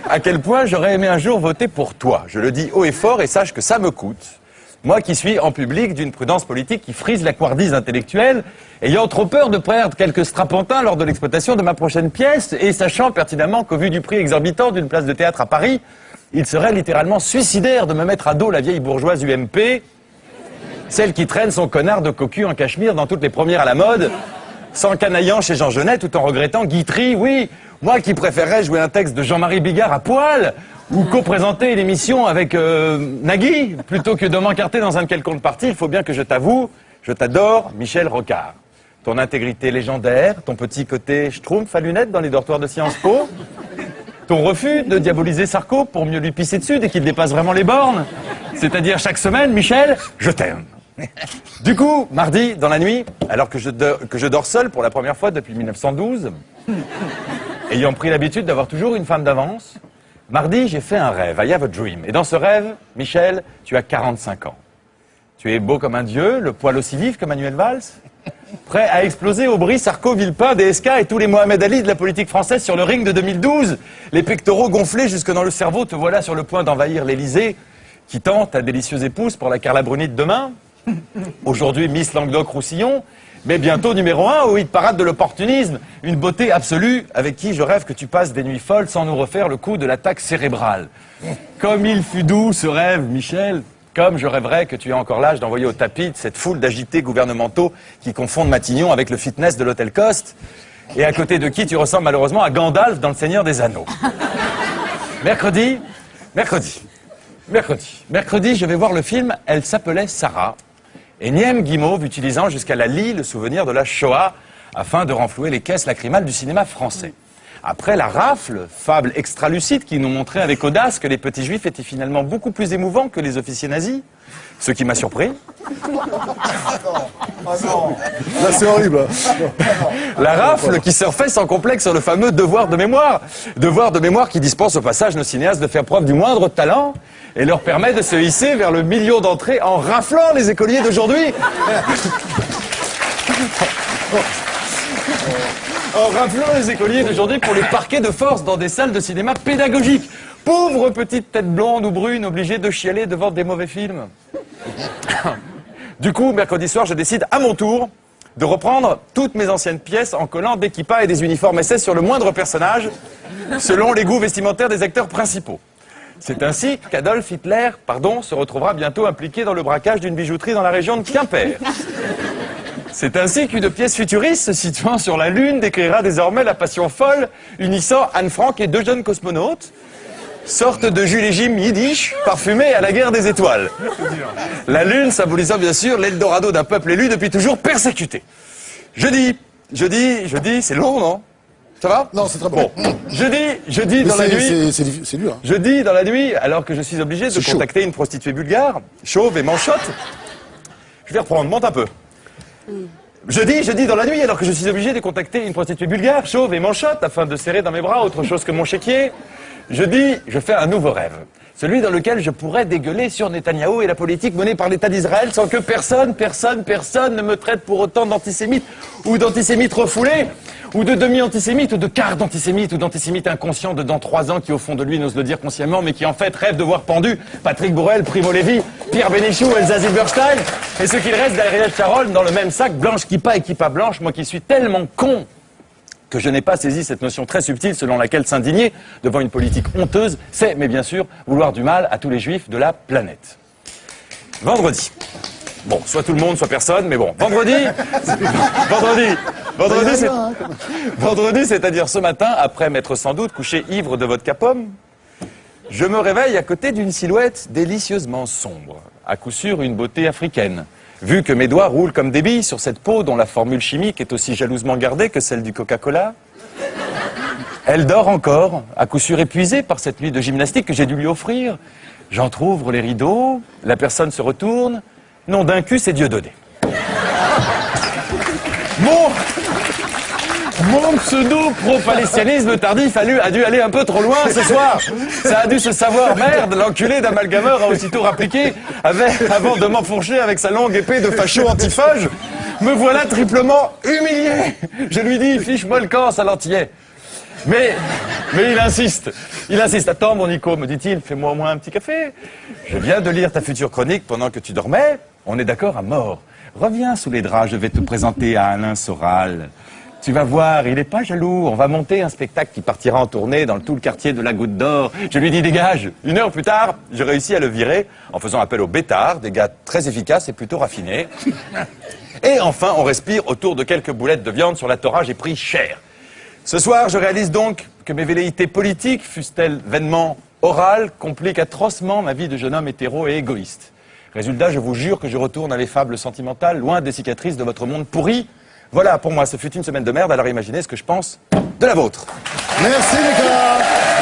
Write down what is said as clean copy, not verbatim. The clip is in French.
À quel point j'aurais aimé un jour voter pour toi. Je le dis haut et fort et sache que ça me coûte. Moi qui suis en public d'une prudence politique qui frise la couardise intellectuelle, ayant trop peur de perdre quelques strapontins lors de l'exploitation de ma prochaine pièce et sachant pertinemment qu'au vu du prix exorbitant d'une place de théâtre à Paris, il serait littéralement suicidaire de me mettre à dos la vieille bourgeoise UMP, celle qui traîne son connard de cocu en cachemire dans toutes les premières à la mode, s'encanaillant chez Jean Genet tout en regrettant Guitry, oui, moi qui préférerais jouer un texte de Jean-Marie Bigard à poil, ou co-présenter une émission avec Nagui, plutôt que de m'encarter dans un quelconque parti, il faut bien que je t'avoue, je t'adore, Michel Rocard. Ton intégrité légendaire, ton petit côté schtroumpf à lunettes dans les dortoirs de Sciences Po, ton refus de diaboliser Sarko pour mieux lui pisser dessus dès qu'il dépasse vraiment les bornes, c'est-à-dire chaque semaine, Michel, je t'aime. Du coup, mardi, dans la nuit, alors que je dors seul pour la première fois depuis 1912, ayant pris l'habitude d'avoir toujours une femme d'avance, mardi, j'ai fait un rêve, I have a dream. Et dans ce rêve, Michel, tu as 45 ans. Tu es beau comme un dieu, le poil aussi vif que Manuel Valls, prêt à exploser Aubry, Sarko, Villepin, DSK et tous les Mohamed Ali de la politique française sur le ring de 2012. Les pectoraux gonflés jusque dans le cerveau, te voilà sur le point d'envahir l'Élysée, qui tente ta délicieuse épouse pour la Carla Bruni de demain. Aujourd'hui, Miss Languedoc-Roussillon, mais bientôt numéro 1 au hit parade de l'opportunisme, une beauté absolue avec qui je rêve que tu passes des nuits folles sans nous refaire le coup de l'attaque cérébrale. Comme il fut doux ce rêve, Michel, comme je rêverais que tu aies encore l'âge d'envoyer au tapis de cette foule d'agités gouvernementaux qui confondent Matignon avec le fitness de l'hôtel Coste, et à côté de qui tu ressembles malheureusement à Gandalf dans Le Seigneur des Anneaux. Mercredi, je vais voir le film « Elle s'appelait Sarah ». Énième guimauve utilisant jusqu'à la lie le souvenir de la Shoah afin de renflouer les caisses lacrymales du cinéma français. Après la rafle, fable extra-lucide qui nous montrait avec audace que les petits juifs étaient finalement beaucoup plus émouvants que les officiers nazis, ce qui m'a surpris. Là, c'est horrible. La rafle qui surfait sans complexe sur le fameux devoir de mémoire. Devoir de mémoire qui dispense au passage nos cinéastes de faire preuve du moindre talent et leur permet de se hisser vers le million d'entrées en raflant les écoliers d'aujourd'hui. En raflant les écoliers d'aujourd'hui pour les parquer de force dans des salles de cinéma pédagogiques. Pauvres petites têtes blondes ou brunes obligées de chialer devant des mauvais films. Du coup, mercredi soir, je décide à mon tour de reprendre toutes mes anciennes pièces en collant des kippas et des uniformes SS sur le moindre personnage, selon les goûts vestimentaires des acteurs principaux. C'est ainsi qu'Adolf Hitler, se retrouvera bientôt impliqué dans le braquage d'une bijouterie dans la région de Quimper. C'est ainsi qu'une pièce futuriste se situant sur la Lune décrira désormais la passion folle unissant Anne Frank et deux jeunes cosmonautes, sorte de Jules et Jim yiddish parfumé à la guerre des étoiles. La Lune symbolisant bien sûr l'Eldorado d'un peuple élu depuis toujours persécuté. Jeudi, c'est long, non? Ça va? Non, c'est très bon. Jeudi dans la nuit. C'est dur. Hein. Jeudi dans la nuit, alors que je suis obligé de contacter une prostituée bulgare, chauve et manchotte. Je vais reprendre, monte un peu. Jeudi dans la nuit, alors que je suis obligé de contacter une prostituée bulgare, chauve et manchotte, afin de serrer dans mes bras autre chose que mon chéquier. Jeudi, je fais un nouveau rêve. Celui dans lequel je pourrais dégueuler sur Netanyahou et la politique menée par l'État d'Israël sans que personne ne me traite pour autant d'antisémite ou d'antisémite refoulé, ou de demi-antisémite, ou de quart d'antisémite, ou d'antisémite inconscient de dans 3 ans qui au fond de lui n'ose le dire consciemment, mais qui en fait rêve de voir pendu Patrick Borel, Primo Levi, Pierre Bénichou, Elsa Zilberstein, et ce qu'il reste d'Ariel Sharon dans le même sac, blanche kippa et kippa blanche, moi qui suis tellement con que je n'ai pas saisi cette notion très subtile selon laquelle s'indigner devant une politique honteuse, c'est, mais bien sûr, vouloir du mal à tous les juifs de la planète. Vendredi. Bon, soit tout le monde, soit personne, mais bon. Vendredi, c'est-à-dire ce matin, après m'être sans doute couché ivre de vodka pomme, je me réveille à côté d'une silhouette délicieusement sombre. À coup sûr, une beauté africaine. Vu que mes doigts roulent comme des billes sur cette peau dont la formule chimique est aussi jalousement gardée que celle du Coca-Cola, elle dort encore, à coup sûr épuisée par cette nuit de gymnastique que j'ai dû lui offrir. J'entr'ouvre les rideaux, la personne se retourne. Nom d'un cul, c'est Dieudonné. Mon pseudo-pro-palestianisme tardif a dû aller un peu trop loin ce soir. Ça a dû se savoir, merde, l'enculé d'amalgameur a aussitôt rappliqué avant de m'enfourcher avec sa longue épée de facho antiphage. Me voilà triplement humilié. Je lui dis, fiche-moi le camp, sale antillais. Mais il insiste. Il insiste. Attends, mon Nico, me dit-il, fais-moi au moins un petit café. Je viens de lire ta future chronique pendant que tu dormais. On est d'accord à mort. Reviens sous les draps, je vais te présenter à Alain Soral. Tu vas voir, il est pas jaloux. On va monter un spectacle qui partira en tournée dans tout le quartier de la Goutte d'Or. Je lui dis dégage. 1 heure plus tard, j'ai réussi à le virer en faisant appel aux bêtards, des gars très efficaces et plutôt raffinés. Et enfin, on respire autour de quelques boulettes de viande sur la Torah, j'ai pris cher. Ce soir, je réalise donc que mes velléités politiques, fussent-elles vainement orales, compliquent atrocement ma vie de jeune homme hétéro et égoïste. Résultat, je vous jure que je retourne à l'effable sentimentale, loin des cicatrices de votre monde pourri. Voilà, pour moi, ce fut une semaine de merde, alors imaginez ce que je pense de la vôtre. Merci Nicolas.